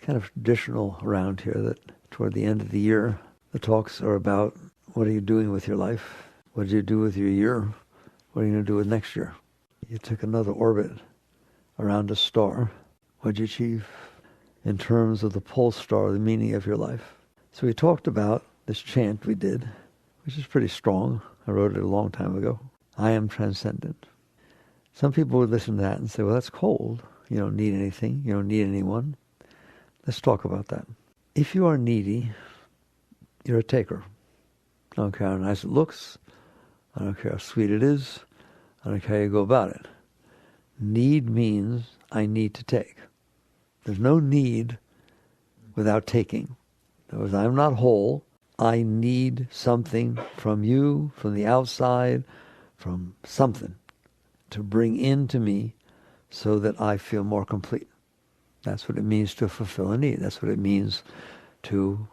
kind of traditional around here that toward the end of the year, the talks are about what are you doing with your life? What did you do with your year? What are you going to do with next year? You took another orbit around a star. What did you achieve in terms of the pole star, the meaning of your life? So we talked about this chant we did, which is pretty strong. I wrote it a long time ago. I am transcendent. Some people would listen to that and say, well, that's cold. You don't need anything. You don't need anyone. Let's talk about that. If you are needy, you're a taker. I don't care how nice it looks. I don't care how sweet it is. I don't care how you go about it. Need means I need to take. There's no need without taking. In other words, I'm not whole. I need something from you, from the outside, from something to bring into me so that I feel more complete. That's what it means to fulfill a need. That's what it means to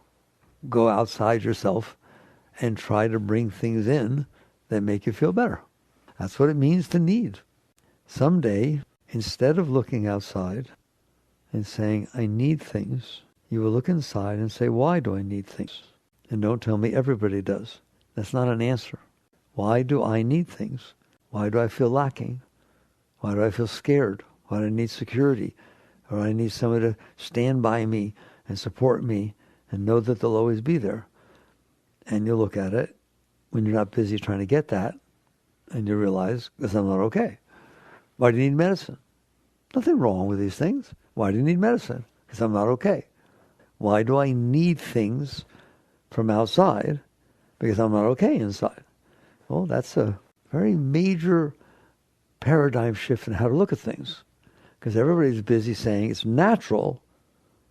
go outside yourself and try to bring things in that make you feel better. That's what it means to need. Someday, instead of looking outside and saying, I need things, you will look inside and say, why do I need things? And don't tell me everybody does. That's not an answer. Why do I need things? Why do I feel lacking? Why do I feel scared? Why do I need security? Or I need someone to stand by me and support me and know that they'll always be there. And you look at it when you're not busy trying to get that, and you realize, because I'm not okay. Why do you need medicine? Nothing wrong with these things. Why do you need medicine? Because I'm not okay. Why do I need things from outside? Because I'm not okay inside. Well, that's a very major paradigm shift in how to look at things. Because everybody's busy saying it's natural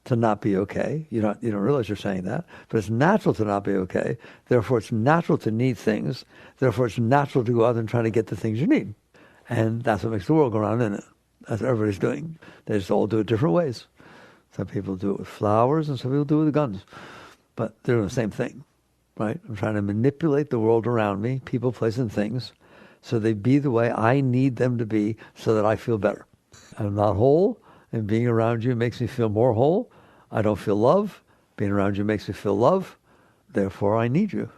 to not be okay. You don't realize you're saying that, but it's natural to not be okay. Therefore, it's natural to need things. Therefore, it's natural to go out and try to get the things you need. And that's what makes the world go round, isn't it? That's what everybody's doing. They just all do it different ways. Some people do it with flowers, and some people do it with guns. But they're doing the same thing, right? I'm trying to manipulate the world around me, people, places, and things, so they be the way I need them to be so that I feel better. I'm not whole, and being around you makes me feel more whole. I don't feel love. Being around you makes me feel love. Therefore, I need you.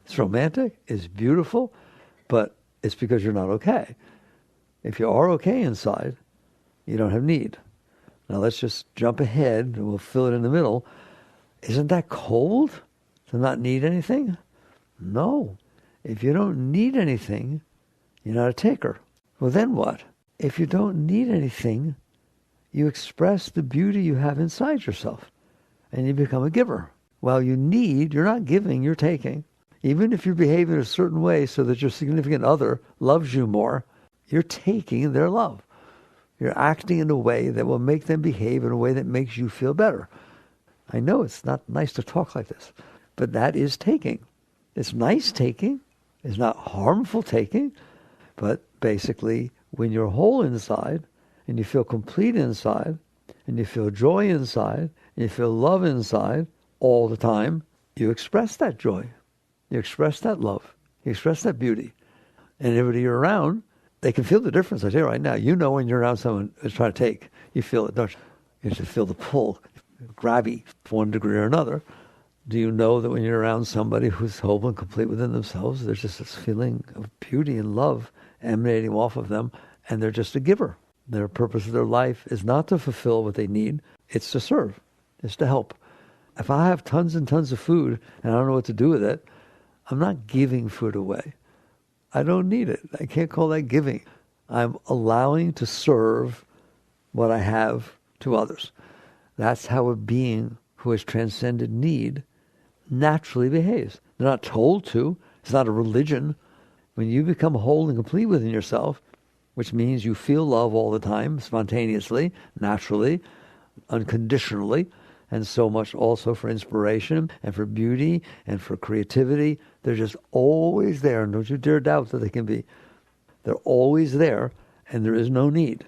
It's romantic. It's beautiful. But it's because you're not okay. If you are okay inside, you don't have need. Now, let's just jump ahead, and we'll fill it in the middle. Isn't that cold to not need anything? No. If you don't need anything, you're not a taker. Well, then what? If you don't need anything, you express the beauty you have inside yourself, and you become a giver. While you need, you're not giving, you're taking. Even if you behave in a certain way so that your significant other loves you more, you're taking their love. You're acting in a way that will make them behave in a way that makes you feel better. I know it's not nice to talk like this, but that is taking. It's nice taking. It's not harmful taking. But basically, when you're whole inside, and you feel complete inside, and you feel joy inside, and you feel love inside all the time, you express that joy. You express that love. You express that beauty. And everybody you're around, they can feel the difference. I tell you right now, you know when you're around someone who's trying to take, you feel it, don't you? You just feel the pull, grabby, to one degree or another. Do you know that when you're around somebody who's whole and complete within themselves, there's just this feeling of beauty and love emanating off of them, and they're just a giver. Their purpose of their life is not to fulfill what they need, it's to serve, it's to help. If I have tons and tons of food and I don't know what to do with it, I'm not giving food away. I don't need it. I can't call that giving. I'm allowing to serve what I have to others. That's how a being who has transcended need naturally behaves. They're not told to. It's not a religion. When you become whole and complete within yourself, which means you feel love all the time, spontaneously, naturally, unconditionally, and so much also for inspiration and for beauty and for creativity. They're just always there, and don't you dare doubt that they can be. They're always there, and there is no need.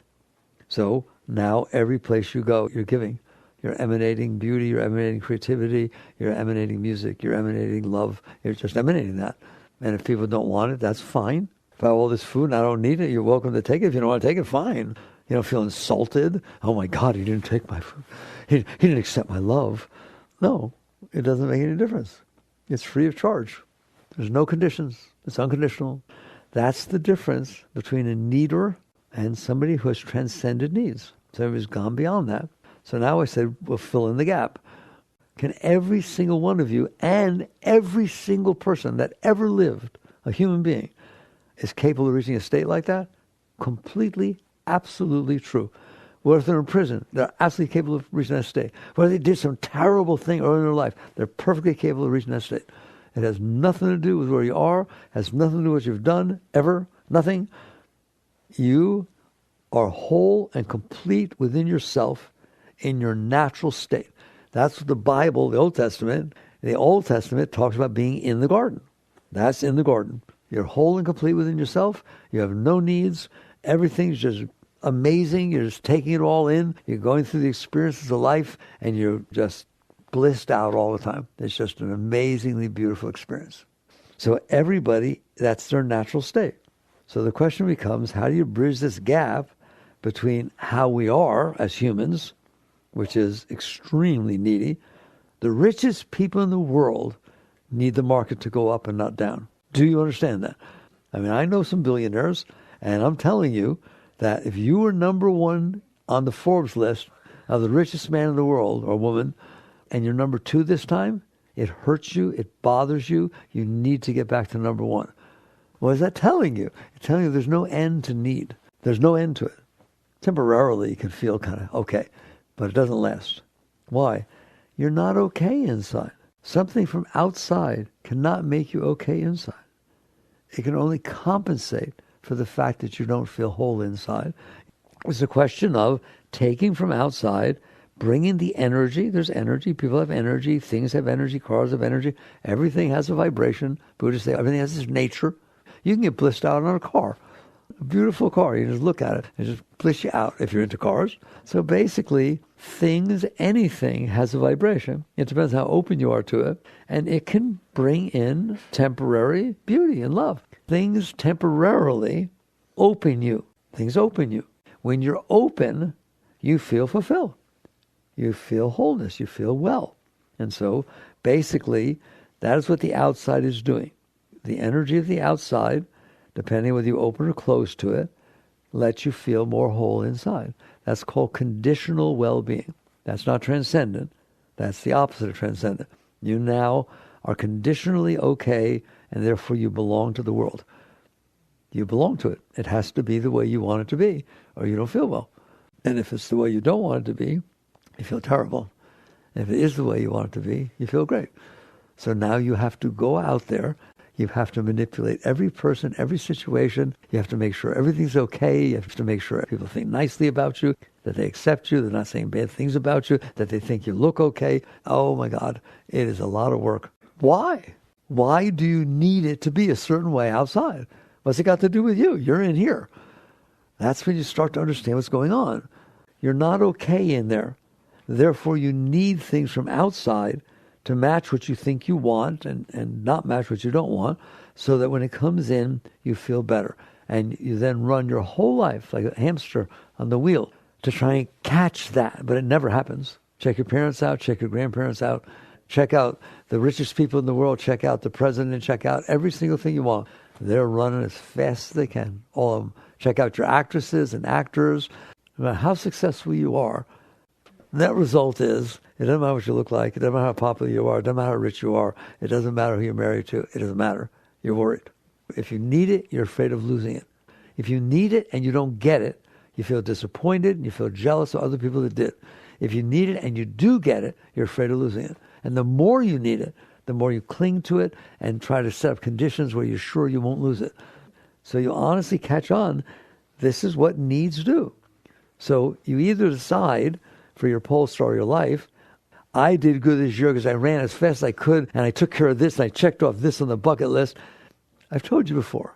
So now every place you go, you're giving. You're emanating beauty, you're emanating creativity, you're emanating music, you're emanating love. You're just emanating that. And if people don't want it, that's fine. If I have all this food and I don't need it, you're welcome to take it. If you don't want to take it, fine. You don't feel insulted. Oh my God, he didn't take my food. He didn't accept my love. No, it doesn't make any difference. It's free of charge. There's no conditions. It's unconditional. That's the difference between a needer and somebody who has transcended needs. Somebody who's gone beyond that. So now I said, we'll fill in the gap. Can every single one of you and every single person that ever lived, a human being, is capable of reaching a state like that? Completely, absolutely true. What if they're in prison? They're absolutely capable of reaching that state. What if they did some terrible thing early in their life? They're perfectly capable of reaching that state. It has nothing to do with where you are, has nothing to do with what you've done, ever, nothing. You are whole and complete within yourself in your natural state. That's what the Bible, the Old Testament talks about being in the garden. That's in the garden. You're whole and complete within yourself. You have no needs. Everything's just amazing. You're just taking it all in. You're going through the experiences of life, and you're just blissed out all the time. It's just an amazingly beautiful experience. So everybody, that's their natural state. So the question becomes, how do you bridge this gap between how we are as humans, which is extremely needy? The richest people in the world need the market to go up and not down. Do you understand that? I mean, I know some billionaires, and I'm telling you that if you were number one on the Forbes list of the richest man in the world or woman, and you're number two this time, it hurts you, it bothers you, you need to get back to number one. What is that telling you? It's telling you there's no end to need. There's no end to it. Temporarily, you can feel kind of okay, but it doesn't last. Why? You're not okay inside. Something from outside cannot make you okay inside. It can only compensate for the fact that you don't feel whole inside. It's a question of taking from outside, bringing the energy. There's energy. People have energy. Things have energy. Cars have energy. Everything has a vibration. Buddhists say everything has its nature. You can get blissed out on a car. A beautiful car. You just look at it. It just bliss you out if you're into cars. So basically, anything has a vibration. It depends how open you are to it. And it can bring in temporary beauty and love. Things temporarily open you. Things open you. When you're open, you feel fulfilled. You feel wholeness. You feel well. And so basically, that is what the outside is doing. The energy of the outside, depending whether you open or close to it, lets you feel more whole inside. That's called conditional well-being. That's not transcendent. That's the opposite of transcendent. You now are conditionally okay, and therefore you belong to the world. You belong to it. It has to be the way you want it to be, or you don't feel well. And if it's the way you don't want it to be, you feel terrible. And if it is the way you want it to be, you feel great. So now you have to go out there. You have to manipulate every person, every situation. You have to make sure everything's okay. You have to make sure people think nicely about you, that they accept you, they're not saying bad things about you, that they think you look okay. Oh my God, it is a lot of work. Why? Why do you need it to be a certain way outside? What's it got to do with you? You're in here. That's when you start to understand what's going on. You're not okay in there. Therefore, you need things from outside to match what you think you want and not match what you don't want, so that when it comes in, you feel better. And you then run your whole life like a hamster on the wheel to try and catch that, but it never happens. Check your parents out, check your grandparents out, check out the richest people in the world, check out the president, check out every single thing you want. They're running as fast as they can, all of them. Check out your actresses and actors. No matter how successful you are, net result is, it doesn't matter what you look like, it doesn't matter how popular you are, it doesn't matter how rich you are, it doesn't matter who you're married to, it doesn't matter. You're worried. If you need it, you're afraid of losing it. If you need it and you don't get it, you feel disappointed and you feel jealous of other people that did. If you need it and you do get it, you're afraid of losing it. And the more you need it, the more you cling to it and try to set up conditions where you're sure you won't lose it. So you honestly catch on, this is what needs do. So you either decide for your pole star of your life, I did good this year because I ran as fast as I could and I took care of this and I checked off this on the bucket list. I've told you before,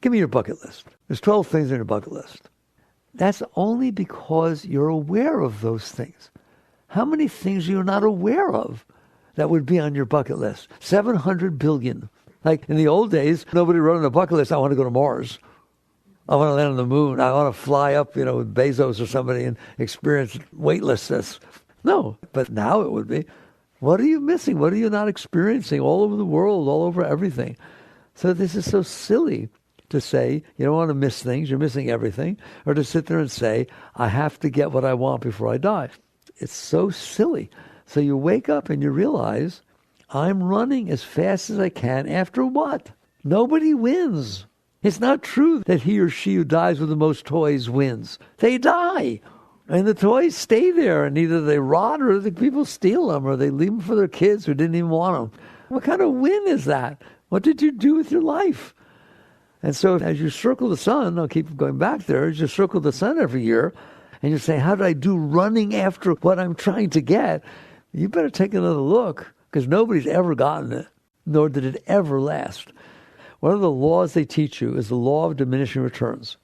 give me your bucket list. There's 12 things on your bucket list. That's only because you're aware of those things. How many things you're not aware of that would be on your bucket list? 700 billion. Like in the old days, nobody wrote on a bucket list, I want to go to Mars. I want to land on the moon. I want to fly up, with Bezos or somebody and experience weightlessness. No, but now it would be. What are you missing? What are you not experiencing all over the world, all over everything? So this is so silly to say you don't want to miss things, you're missing everything, or to sit there and say, I have to get what I want before I die. It's so silly. So you wake up and you realize, I'm running as fast as I can after what? Nobody wins. It's not true that he or she who dies with the most toys wins. They die. And the toys stay there, and either they rot or the people steal them, or they leave them for their kids who didn't even want them. What kind of win is that? What did you do with your life? And so as you circle the sun, I'll keep going back there, as you circle the sun every year, and you say, how did I do running after what I'm trying to get? You better take another look, because nobody's ever gotten it, nor did it ever last. One of the laws they teach you is the law of diminishing returns.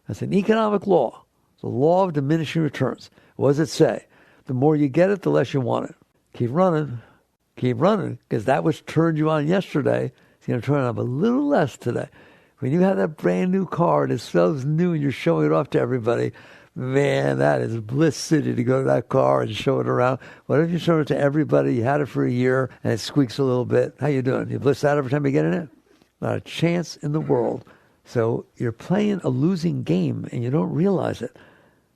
That's an economic law. It's the law of diminishing returns. What does it say? The more you get it, the less you want it. Keep running, because that which turned you on yesterday is going to turn on a little less today. When you have that brand new car and it smells new and you're showing it off to everybody, man, that is bliss city to go to that car and show it around. What if you show it to everybody? You had it for a year and it squeaks a little bit. How you doing? You bliss out every time you get in it? Not a chance in the world. So you're playing a losing game and you don't realize it.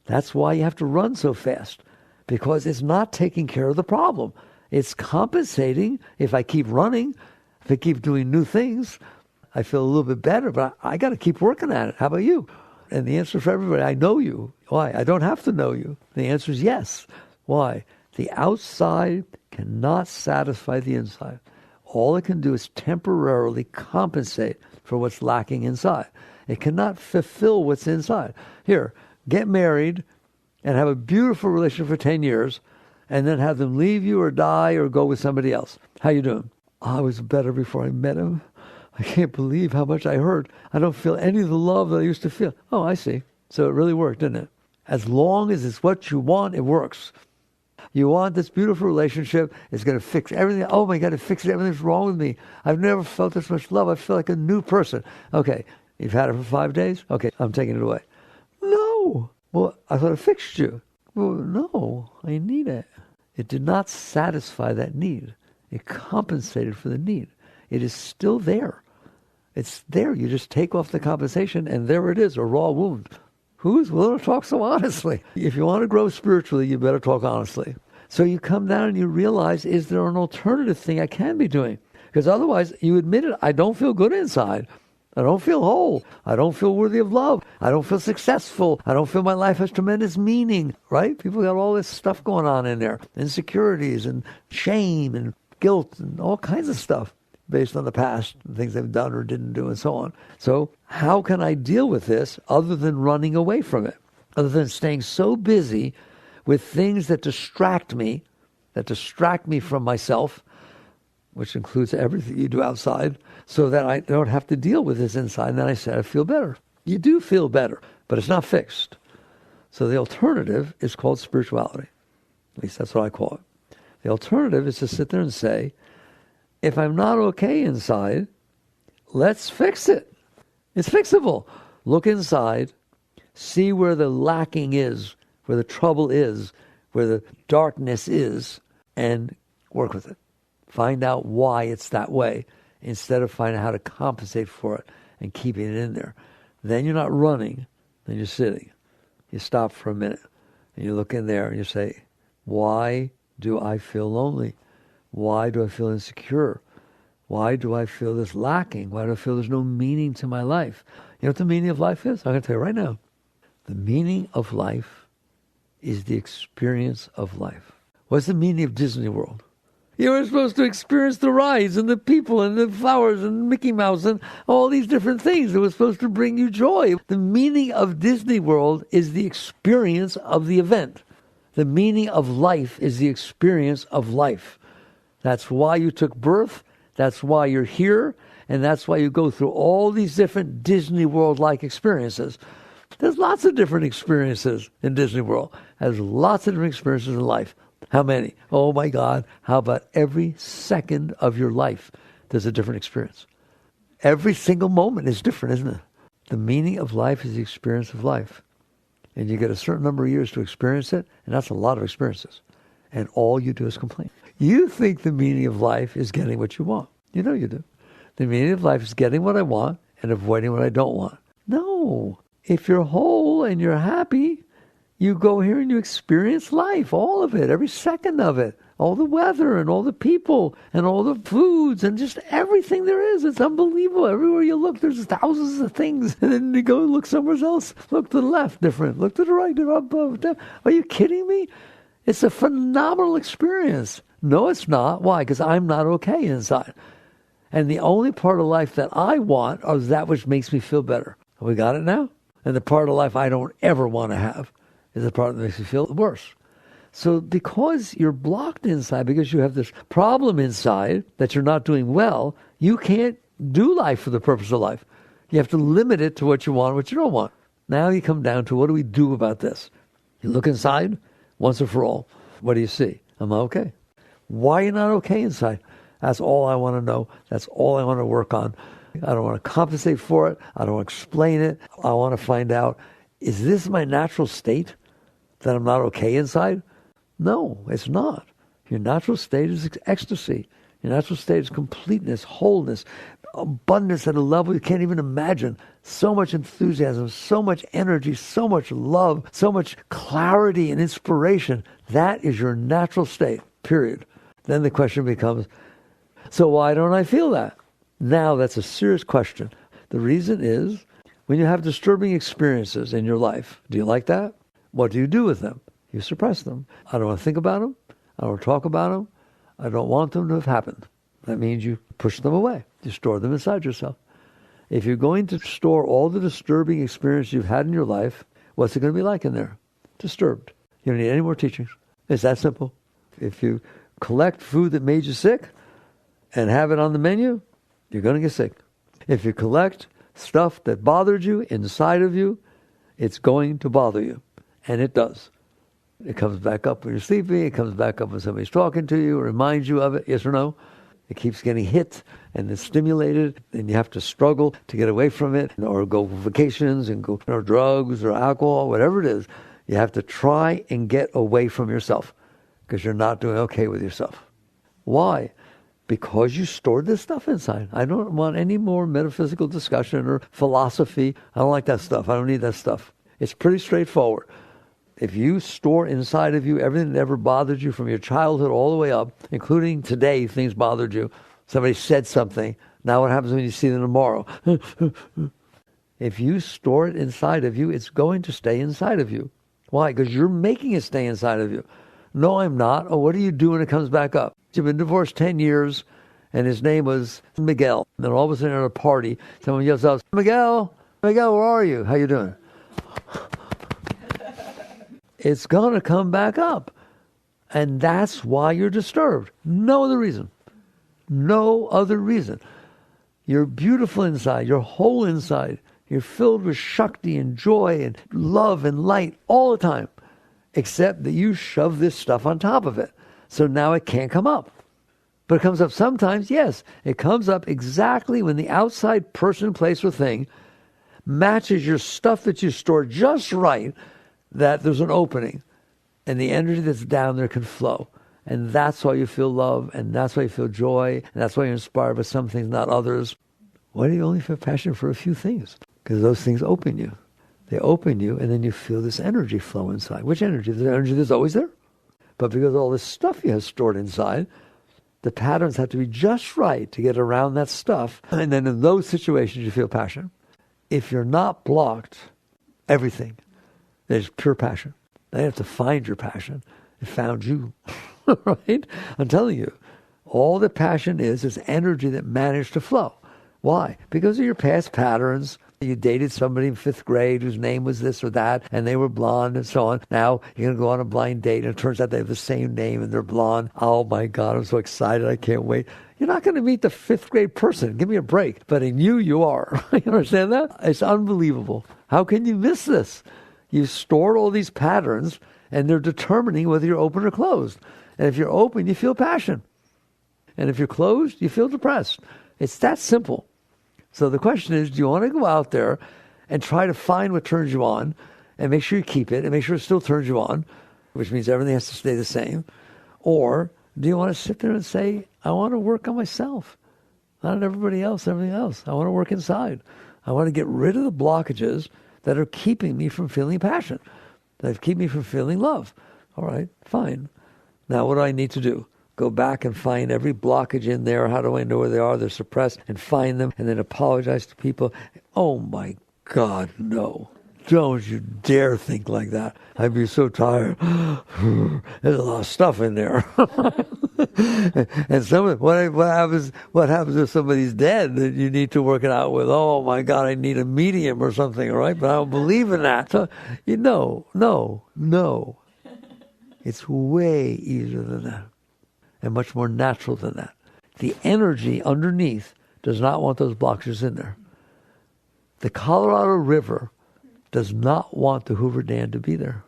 That's why you have to run so fast, because it's not taking care of the problem. It's compensating. If I keep running, if I keep doing new things, I feel a little bit better, but I got to keep working at it. How about you? And the answer for everybody, I know you. Why? I don't have to know you. The answer is yes. Why? The outside cannot satisfy the inside. All it can do is temporarily compensate for what's lacking inside. It cannot fulfill what's inside. Here, get married and have a beautiful relationship for 10 years and then have them leave you or die or go with somebody else. How you doing? I was better before I met him. I can't believe how much I hurt. I don't feel any of the love that I used to feel. Oh, I see. So it really worked, didn't it? As long as it's what you want, it works. You want this beautiful relationship. It's going to fix everything. Oh, my God, it fixes everything's wrong with me. I've never felt this much love. I feel like a new person. Okay, you've had it for 5 days? Okay, I'm taking it away. No. Well, I thought it fixed you. Well, no, I need it. It did not satisfy that need. It compensated for the need. It is still there. It's there. You just take off the compensation, and there it is, a raw wound. Who's willing to talk so honestly? If you want to grow spiritually, you better talk honestly. So you come down and you realize, is there an alternative thing I can be doing? Because otherwise, you admit it, I don't feel good inside. I don't feel whole. I don't feel worthy of love. I don't feel successful. I don't feel my life has tremendous meaning, right? People got all this stuff going on in there. Insecurities and shame and guilt and all kinds of stuff based on the past, and things they've done or didn't do and so on. So how can I deal with this other than running away from it? Other than staying so busy with things that distract me from myself, which includes everything you do outside, so that I don't have to deal with this inside. And then I said, I feel better. You do feel better, but it's not fixed. So the alternative is called spirituality. At least that's what I call it. The alternative is to sit there and say, if I'm not okay inside, let's fix it. It's fixable. Look inside, see where the lacking is, where the trouble is, where the darkness is, and work with it. Find out why it's that way instead of finding out how to compensate for it and keeping it in there. Then you're not running, then you're sitting. You stop for a minute and you look in there and you say, why do I feel lonely? Why do I feel insecure? Why do I feel this lacking? Why do I feel there's no meaning to my life? You know what the meaning of life is? I'm going to tell you right now. The meaning of life is the experience of life. What's the meaning of Disney World? You were supposed to experience the rides and the people and the flowers and Mickey Mouse and all these different things that were supposed to bring you joy. The meaning of Disney World is the experience of the event. The meaning of life is the experience of life. That's why you took birth. That's why you're here. And that's why you go through all these different Disney World-like experiences. There's lots of different experiences in Disney World. There's lots of different experiences in life. How many? Oh my God. How about every second of your life there's a different experience? Every single moment is different, isn't it? The meaning of life is the experience of life. And you get a certain number of years to experience it, and that's a lot of experiences. And all you do is complain. You think the meaning of life is getting what you want. You know you do. The meaning of life is getting what I want and avoiding what I don't want. No. If you're whole and you're happy, you go here and you experience life, all of it, every second of it, all the weather and all the people and all the foods and just everything there is. It's unbelievable. Everywhere you look, there's thousands of things. And then you go and look somewhere else. Look to the left, different. Look to the right, above. Are you kidding me? It's a phenomenal experience. No, it's not. Why? Because I'm not okay inside. And the only part of life that I want is that which makes me feel better. We got it now? And the part of life I don't ever want to have is the part that makes me feel worse. So because you're blocked inside, because you have this problem inside that you're not doing well, you can't do life for the purpose of life. You have to limit it to what you want and what you don't want. Now you come down to what do we do about this? You look inside, once and for all. What do you see? Am I okay? Why are you not okay inside? That's all I want to know. That's all I want to work on. I don't want to compensate for it. I don't want to explain it. I want to find out, is this my natural state that I'm not okay inside? No, it's not. Your natural state is ecstasy. Your natural state is completeness, wholeness, abundance at a level you can't even imagine. So much enthusiasm, so much energy, so much love, so much clarity and inspiration. That is your natural state, period. Then the question becomes, so why don't I feel that? Now that's a serious question. The reason is, when you have disturbing experiences in your life, do you like that? What do you do with them? You suppress them. I don't want to think about them. I don't want to talk about them. I don't want them to have happened. That means you push them away. You store them inside yourself. If you're going to store all the disturbing experiences you've had in your life, what's it going to be like in there? Disturbed. You don't need any more teachings. It's that simple. If you collect food that made you sick and have it on the menu, you're going to get sick. If you collect stuff that bothered you inside of you, it's going to bother you. And it does. It comes back up when you're sleeping. It comes back up when somebody's talking to you, reminds you of it, yes or no? It keeps getting hit and it's stimulated, and you have to struggle to get away from it, or go for vacations and go, or drugs or alcohol, whatever it is. You have to try and get away from yourself because you're not doing okay with yourself. Why? Because you stored this stuff inside. I don't want any more metaphysical discussion or philosophy. I don't like that stuff. I don't need that stuff. It's pretty straightforward. If you store inside of you everything that ever bothered you from your childhood all the way up, including today, things bothered you. Somebody said something. Now what happens when you see them tomorrow? If you store it inside of you, it's going to stay inside of you. Why? Because you're making it stay inside of you. No, I'm not. Oh, what do you do when it comes back up? You've been divorced 10 years, and his name was Miguel. And then all of a sudden at a party, someone yells out, Miguel, where are you? How you doing? It's going to come back up. And that's why you're disturbed. No other reason. No other reason. You're beautiful inside. You're whole inside. You're filled with Shakti and joy and love and light all the time. Except that you shove this stuff on top of it. So now it can't come up. But it comes up sometimes, yes. It comes up exactly when the outside person, place, or thing matches your stuff that you stored just right, that there's an opening. And the energy that's down there can flow. And that's why you feel love, and that's why you feel joy, and that's why you're inspired by some things, not others. Why do you only feel passion for a few things? Because those things open you. They open you, and then you feel this energy flow inside. Which energy? The energy that's always there. But because all this stuff you have stored inside, the patterns have to be just right to get around that stuff. And then in those situations, you feel passion. If you're not blocked, everything, there's pure passion. Now you have to find your passion. It found you, right? I'm telling you, all the passion is energy that managed to flow. Why? Because of your past patterns. You dated somebody in 5th grade whose name was this or that, and they were blonde and so on. Now you're going to go on a blind date, and it turns out they have the same name and they're blonde. Oh my God, I'm so excited. I can't wait. You're not going to meet the 5th grade person. Give me a break. But in you are. You understand that? It's unbelievable. How can you miss this? You've stored all these patterns, and they're determining whether you're open or closed. And if you're open, you feel passion. And if you're closed, you feel depressed. It's that simple. So the question is, do you want to go out there and try to find what turns you on and make sure you keep it and make sure it still turns you on, which means everything has to stay the same? Or do you want to sit there and say, I want to work on myself, not on everybody else, everything else. I want to work inside. I want to get rid of the blockages that are keeping me from feeling passion, that keep me from feeling love. All right, fine. Now what do I need to do? Go back and find every blockage in there. How do I know where they are? They're suppressed, and find them and then apologize to people. Oh my God, no. Don't you dare think like that. I'd be so tired. There's a lot of stuff in there. And what happens if somebody's dead that you need to work it out with? Oh my God, I need a medium or something, all right? But I don't believe in that. So, no. It's way easier than that and much more natural than that. The energy underneath does not want those blockages in there. The Colorado River does not want the Hoover Dam to be there.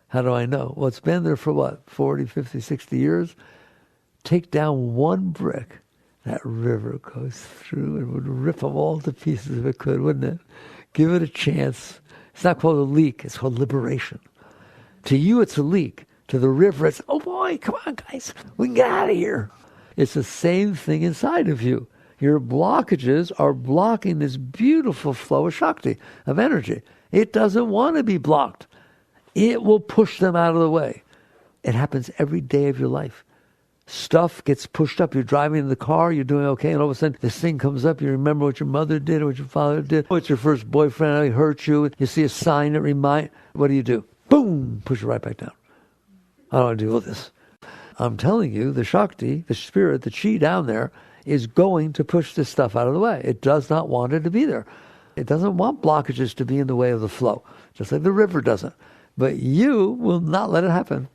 How do I know? Well, it's been there for what, 40, 50, 60 years? Take down one brick, that river goes through and would rip them all to pieces if it could, wouldn't it? Give it a chance. It's not called a leak, it's called liberation. To you, it's a leak. To the river, it's, oh boy, come on, guys, we can get out of here. It's the same thing inside of you. Your blockages are blocking this beautiful flow of Shakti, of energy. It doesn't want to be blocked. It will push them out of the way. It happens every day of your life. Stuff gets pushed up. You're driving in the car, you're doing okay, and all of a sudden this thing comes up. You remember what your mother did or what your father did. What your first boyfriend hurt you. You see a sign that reminds. What do? Boom! Push it right back down. I don't want to deal with this. I'm telling you, the Shakti, the spirit, the chi down there is going to push this stuff out of the way. It does not want it to be there. It doesn't want blockages to be in the way of the flow, just like the river doesn't. But you will not let it happen,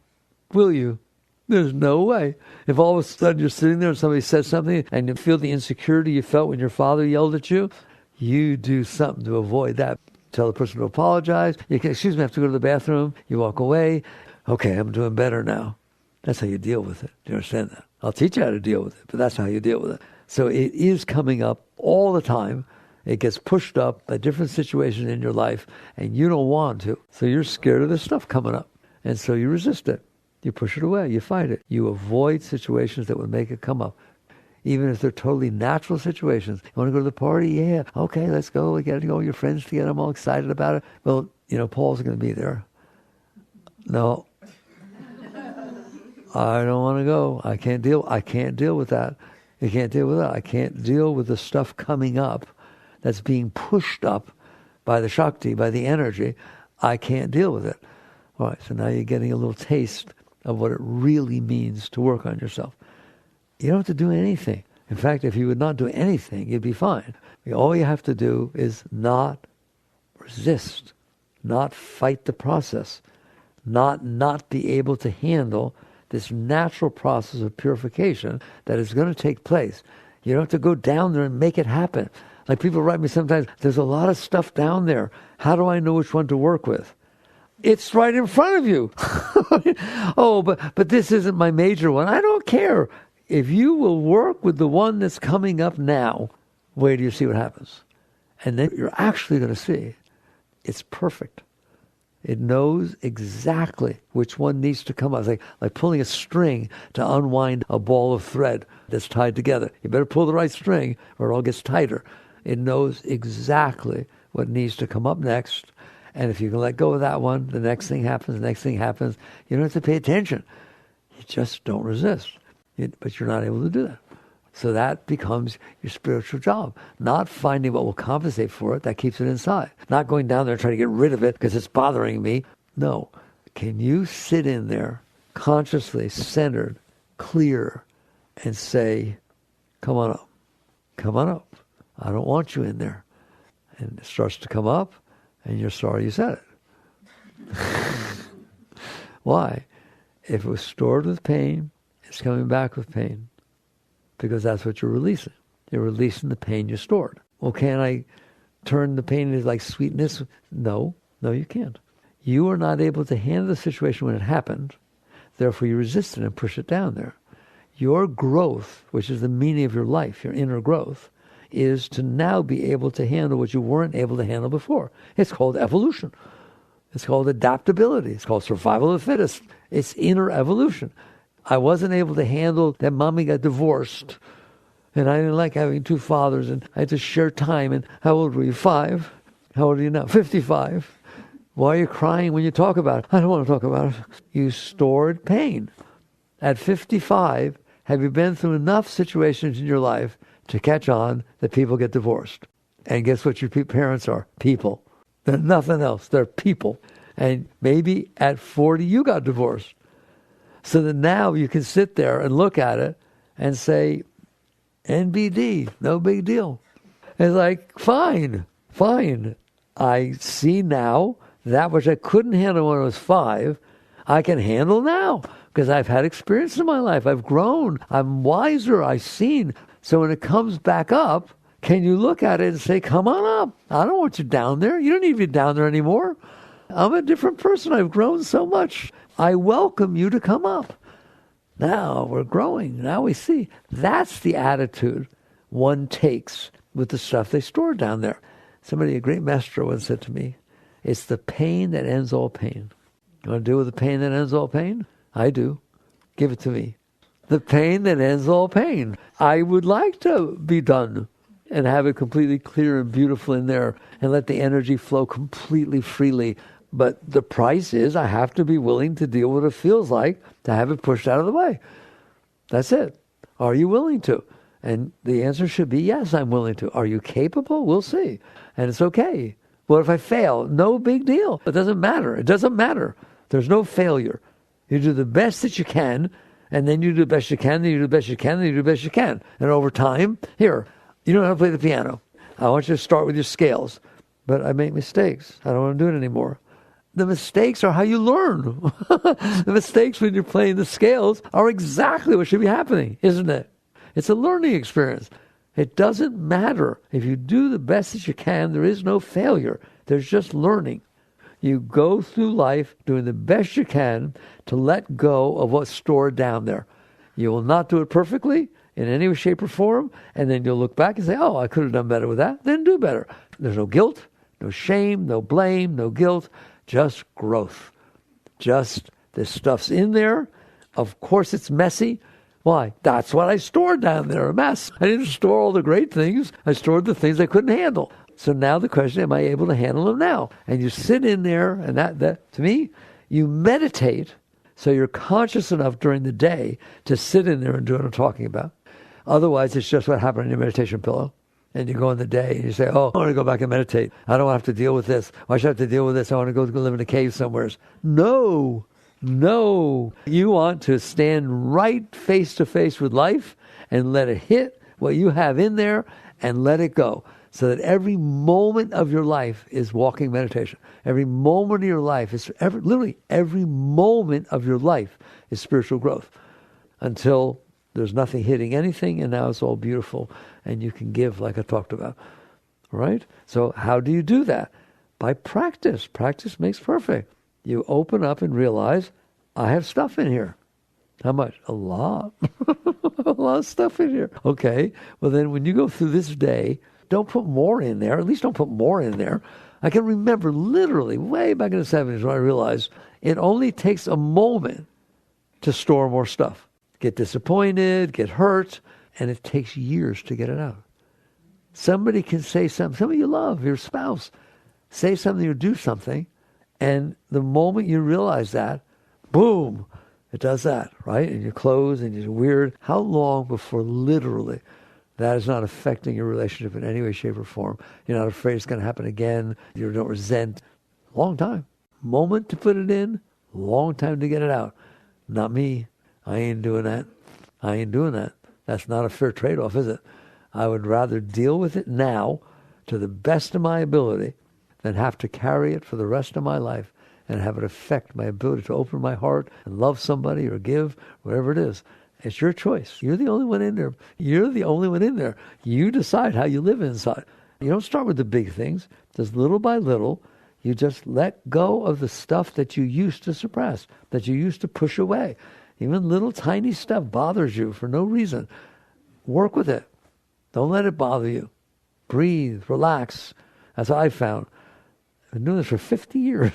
will you? There's no way. If all of a sudden you're sitting there and somebody says something and you feel the insecurity you felt when your father yelled at you, you do something to avoid that. Tell the person to apologize. You can, excuse me, I have to go to the bathroom. You walk away. Okay, I'm doing better now. That's how you deal with it. Do you understand that? I'll teach you how to deal with it, but that's how you deal with it. So it is coming up all the time. It gets pushed up by different situations in your life, and you don't want to. So you're scared of this stuff coming up. And so you resist it. You push it away. You fight it. You avoid situations that would make it come up. Even if they're totally natural situations. You want to go to the party? Yeah. Okay, let's go. We got to go with your friends together. I'm all excited about it. Well, Paul's going to be there. No. I don't want to go. I can't deal with that. You can't deal with that. I can't deal with the stuff coming up that's being pushed up by the Shakti, by the energy. I can't deal with it. All right, so now you're getting a little taste of what it really means to work on yourself. You don't have to do anything. In fact, if you would not do anything, you'd be fine. All you have to do is not resist, not fight the process, not be able to handle this natural process of purification that is going to take place. You don't have to go down there and make it happen. Like people write me sometimes, there's a lot of stuff down there. How do I know which one to work with? It's right in front of you. Oh, but this isn't my major one. I don't care. If you will work with the one that's coming up now, wait till you see what happens. And then you're actually going to see it's perfect. It knows exactly which one needs to come out. It's like pulling a string to unwind a ball of thread that's tied together. You better pull the right string or it all gets tighter. It knows exactly what needs to come up next. And if you can let go of that one, the next thing happens, the next thing happens. You don't have to pay attention. You just don't resist. But you're not able to do that. So that becomes your spiritual job. Not finding what will compensate for it, that keeps it inside. Not going down there and trying to get rid of it because it's bothering me. No. Can you sit in there consciously, centered, clear, and say, come on up. Come on up. I don't want you in there. And it starts to come up, and you're sorry you said it. Why? If it was stored with pain, it's coming back with pain. Because that's what you're releasing. You're releasing the pain you stored. Well, can I turn the pain into like sweetness? No, you can't. You are not able to handle the situation when it happened. Therefore, you resist it and push it down there. Your growth, which is the meaning of your life, your inner growth, is to now be able to handle what you weren't able to handle before. It's called evolution. It's called adaptability. It's called survival of the fittest. It's inner evolution. I wasn't able to handle that mommy got divorced, and I didn't like having two fathers, and I had to share time. And how old were you? 5? How old are you now? 55. Why are you crying when you talk about it? I don't want to talk about it. You stored pain. At 55, have you been through enough situations in your life to catch on that people get divorced? And guess what your parents are? People. They're nothing else. They're people. And maybe at 40 you got divorced. So that now you can sit there and look at it and say, NBD, no big deal. It's like, fine. I see now that which I couldn't handle when I was 5, I can handle now because I've had experience in my life. I've grown. I'm wiser. I've seen. So when it comes back up, can you look at it and say, come on up. I don't want you down there. You don't need to be down there anymore. I'm a different person. I've grown so much. I welcome you to come up. Now we're growing. Now we see. That's the attitude one takes with the stuff they store down there. Somebody, a great master once said to me, it's the pain that ends all pain. You want to deal with the pain that ends all pain? I do. Give it to me. The pain that ends all pain. I would like to be done and have it completely clear and beautiful in there and let the energy flow completely freely. But the price is I have to be willing to deal with what it feels like to have it pushed out of the way. That's it. Are you willing to? And the answer should be yes, I'm willing to. Are you capable? We'll see. And it's okay. What if I fail? No big deal. It doesn't matter. It doesn't matter. There's no failure. You do the best that you can, and then you do the best you can, then you do the best you can, then you do the best you can. And over time, here, you don't know how to play the piano. I want you to start with your scales. But I make mistakes. I don't want to do it anymore. The mistakes are how you learn. The mistakes when you're playing the scales are exactly what should be happening, isn't it? It's a learning experience. It doesn't matter. If you do the best that you can, there is no failure. There's just learning. You go through life doing the best you can to let go of what's stored down there. You will not do it perfectly in any way, shape, or form, and then you'll look back and say, oh, I could have done better with that. Then do better. There's no guilt, no shame, no blame, no guilt, just growth. Just this stuff's in there. Of course it's messy. Why? That's what I stored down there, a mess. I didn't store all the great things. I stored the things I couldn't handle. So now the question, am I able to handle them now? And you sit in there, and that to me, you meditate so you're conscious enough during the day to sit in there and do what I'm talking about. Otherwise, it's just what happened on your meditation pillow. And you go in the day and you say, oh, I want to go back and meditate. I don't want to have to deal with this. Why should I have to deal with this? I want to go live in a cave somewhere. No. You want to stand right face to face with life and let it hit what you have in there and let it go. So that every moment of your life is walking meditation. Every moment of your life is, literally every moment of your life is spiritual growth. Until there's nothing hitting anything, and now it's all beautiful, and you can give like I talked about. All right? So how do you do that? By practice. Practice makes perfect. You open up and realize, I have stuff in here. How much? A lot. A lot of stuff in here. Okay. Well, then when you go through this day, don't put more in there. At least don't put more in there. I can remember literally way back in the 70s when I realized it only takes a moment to store more stuff. Get disappointed, get hurt, and it takes years to get it out. Somebody can say something, somebody you love, your spouse, say something or do something, and the moment you realize that, boom, it does that, right? And you close and you're weird. How long before literally that is not affecting your relationship in any way, shape, or form? You're not afraid it's going to happen again. You don't resent. Long time. Moment to put it in, long time to get it out. Not me. I ain't doing that. That's not a fair trade-off, is it? I would rather deal with it now to the best of my ability than have to carry it for the rest of my life and have it affect my ability to open my heart and love somebody or give, whatever it is. It's your choice. You're the only one in there. You decide how you live inside. You don't start with the big things. Just little by little, you just let go of the stuff that you used to suppress, that you used to push away. Even little tiny stuff bothers you for no reason. Work with it. Don't let it bother you. breathe, relax. That's what I found. I've been doing this for 50 years.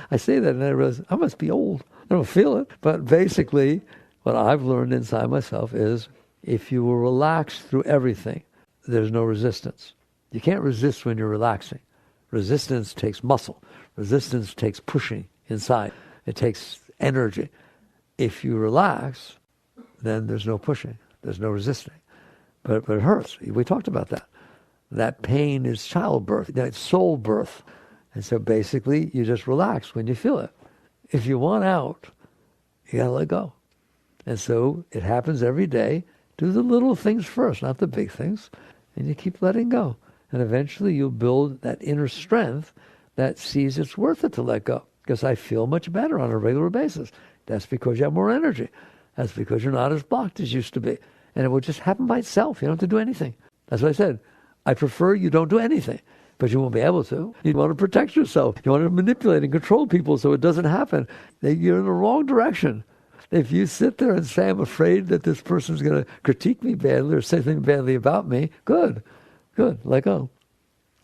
I say that and I realize I must be old. I don't feel it. But basically, what I've learned inside myself is if you will relax through everything, there's no resistance. You can't resist when you're relaxing. Resistance takes muscle. Resistance takes pushing inside. It takes energy. If you relax, then there's no pushing. There's no resisting. But it hurts. We talked about that. That pain is childbirth. It's soul birth. And so basically, you just relax when you feel it. If you want out, you got to let go. And so it happens every day. Do the little things first, not the big things. And you keep letting go. And eventually you'll build that inner strength that sees it's worth it to let go. Because I feel much better on a regular basis. That's because you have more energy. That's because you're not as blocked as you used to be. And it will just happen by itself. You don't have to do anything. That's what I said. I prefer you don't do anything. But you won't be able to. You want to protect yourself. You want to manipulate and control people so it doesn't happen. You're in the wrong direction. If you sit there and say, I'm afraid that this person's going to critique me badly or say something badly about me, good. Let go.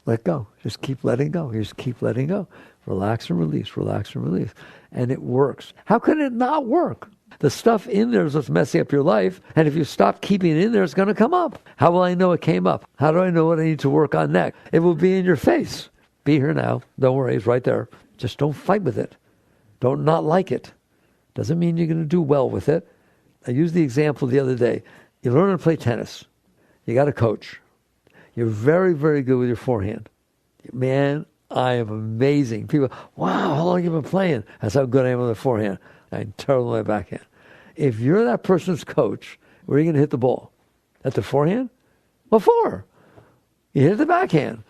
Let go. Just keep letting go. You just keep letting go. Relax and release, relax and release. And it works. How can it not work? The stuff in there is what's messing up your life. And if you stop keeping it in there, it's going to come up. How will I know it came up? How do I know what I need to work on next? It will be in your face. Be here now. Don't worry. It's right there. Just don't fight with it. Don't not like it. Doesn't mean you're going to do well with it. I used the example the other day. You learn to play tennis. You got a coach. You're very, very good with your forehand. Man, I am amazing. People, wow, how long have you been playing? That's how good I am with the forehand. I'm terrible with my backhand. If you're that person's coach, where are you going to hit the ball? At the forehand? What for? You hit the backhand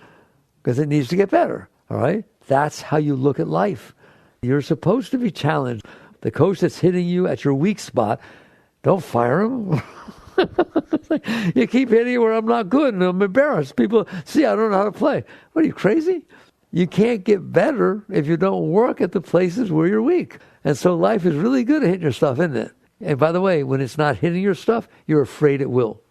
because it needs to get better. All right? That's how you look at life. You're supposed to be challenged. The coach that's hitting you at your weak spot, don't fire him. You keep hitting where I'm not good and I'm embarrassed. People see I don't know how to play. What are you, crazy? You can't get better if you don't work at the places where you're weak. And so life is really good at hitting your stuff, isn't it? And by the way, when it's not hitting your stuff, you're afraid it will.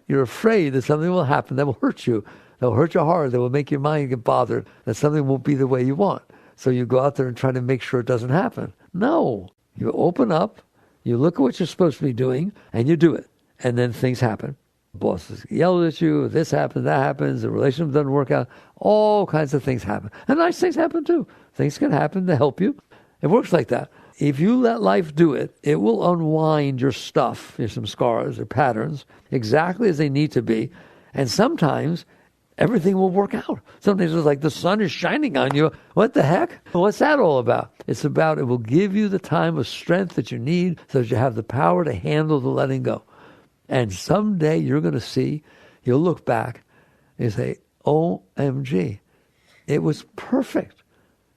You're afraid that something will happen that will hurt you. That will hurt your heart. That will make your mind get bothered. That something won't be the way you want. So you go out there and try to make sure it doesn't happen. No. You open up, you look at what you're supposed to be doing, and you do it. And then things happen. Bosses yell at you, this happens, that happens, the relationship doesn't work out. All kinds of things happen. And nice things happen too. Things can happen to help you. It works like that. If you let life do it, it will unwind your stuff, there's some scars or patterns, exactly as they need to be. And sometimes everything will work out. Sometimes it's like the sun is shining on you. What the heck? What's that all about? It's about it will give you the time of strength that you need so that you have the power to handle the letting go. And someday you're going to see, you'll look back and say, OMG, it was perfect.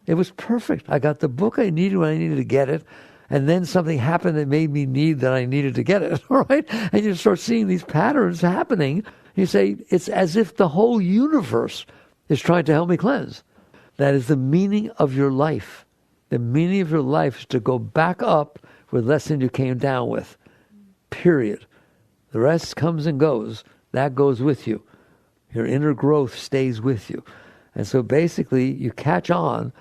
It was perfect. I got the book I needed when I needed to get it. And then something happened that made me need that I needed to get it. All right? And you start seeing these patterns happening. You say, it's as if the whole universe is trying to help me cleanse. That is the meaning of your life. The meaning of your life is to go back up with less than you came down with. Period. The rest comes and goes. That goes with you. Your inner growth stays with you. And so basically, you catch on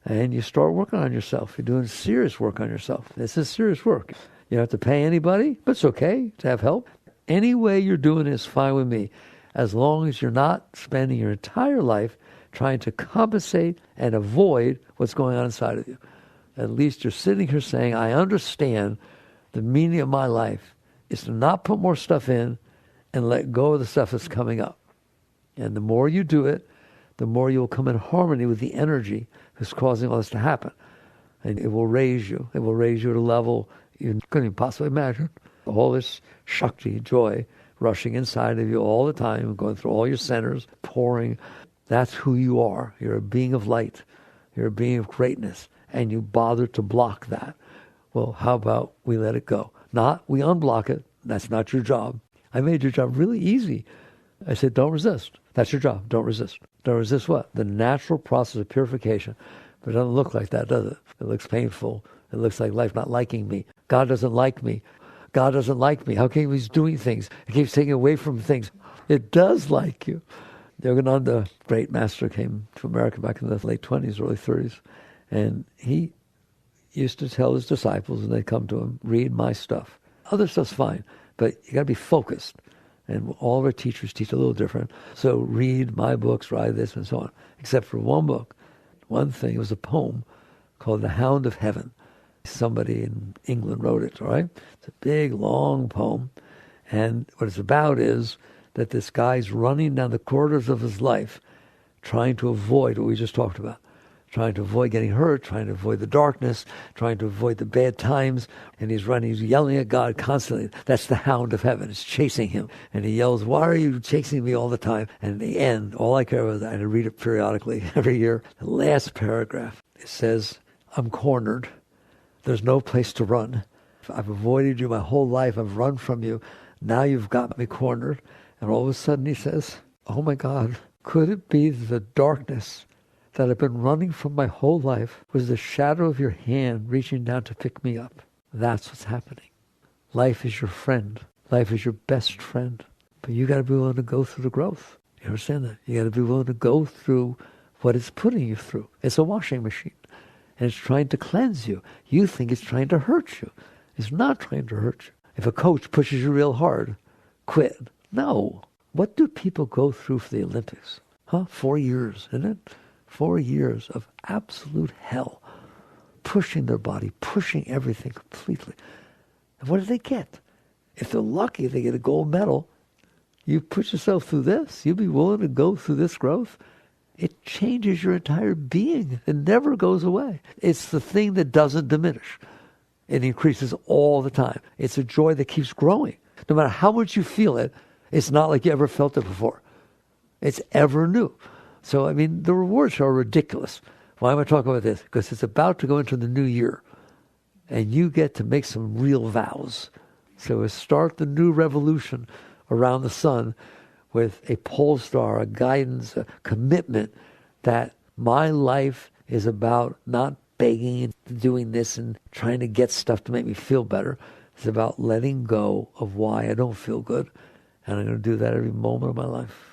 and you start working on yourself. You're doing serious work on yourself. This is serious work. You don't have to pay anybody, but it's okay to have help. Any way you're doing it is fine with me, as long as you're not spending your entire life trying to compensate and avoid what's going on inside of you. At least you're sitting here saying, I understand the meaning of my life is to not put more stuff in and let go of the stuff that's coming up. And the more you do it, the more you'll come in harmony with the energy that's causing all this to happen. And it will raise you. It will raise you at a level you couldn't even possibly imagine. All this Shakti, joy, rushing inside of you all the time, going through all your centers, pouring. That's who you are. You're a being of light. You're a being of greatness. And you bother to block that. Well, how about we let it go? Not we unblock it. That's not your job. I made your job really easy. I said, don't resist. That's your job. Don't resist. Don't resist what? The natural process of purification. But it doesn't look like that, does it? It looks painful. It looks like life not liking me. God doesn't like me. God doesn't like me. How come he's doing things? He keeps taking away from things. It does like you. Yogananda, great master, came to America back in the late 20s, early 30s, and he used to tell his disciples, and they'd come to him, read my stuff. Other stuff's fine, but you got to be focused. And all of our teachers teach a little different. So read my books, write this, and so on. Except for one book. One thing, it was a poem called The Hound of Heaven. Somebody in England wrote it, all right? It's a big, long poem. And what it's about is that this guy's running down the corridors of his life trying to avoid what we just talked about. Trying to avoid getting hurt, trying to avoid the darkness, trying to avoid the bad times. And he's running, he's yelling at God constantly. That's the hound of heaven. It's chasing him. And he yells, why are you chasing me all the time? And in the end, all I care about, and I read it periodically every year, the last paragraph, it says, I'm cornered. There's no place to run. I've avoided you my whole life. I've run from you. Now you've got me cornered. And all of a sudden he says, oh my God, could it be the darkness that I've been running from my whole life was the shadow of your hand reaching down to pick me up? That's what's happening. Life is your friend. Life is your best friend. But you got to be willing to go through the growth. You understand that? You got to be willing to go through what it's putting you through. It's a washing machine. And it's trying to cleanse you. You think it's trying to hurt you. It's not trying to hurt you. If a coach pushes you real hard, quit. No. What do people go through for the Olympics? 4 years, isn't it? 4 years of absolute hell, pushing their body, pushing everything completely. And what do they get? If they're lucky, they get a gold medal. You put yourself through this, you'd be willing to go through this growth. It changes your entire being. It never goes away. It's the thing that doesn't diminish. It increases all the time. It's a joy that keeps growing. No matter how much you feel it, it's not like you ever felt it before. It's ever new. So, I mean, the rewards are ridiculous. Why am I talking about this? Because it's about to go into the new year. And you get to make some real vows. So start the new revolution around the sun with a pole star, a guidance, a commitment that my life is about not begging and doing this and trying to get stuff to make me feel better. It's about letting go of why I don't feel good. And I'm going to do that every moment of my life.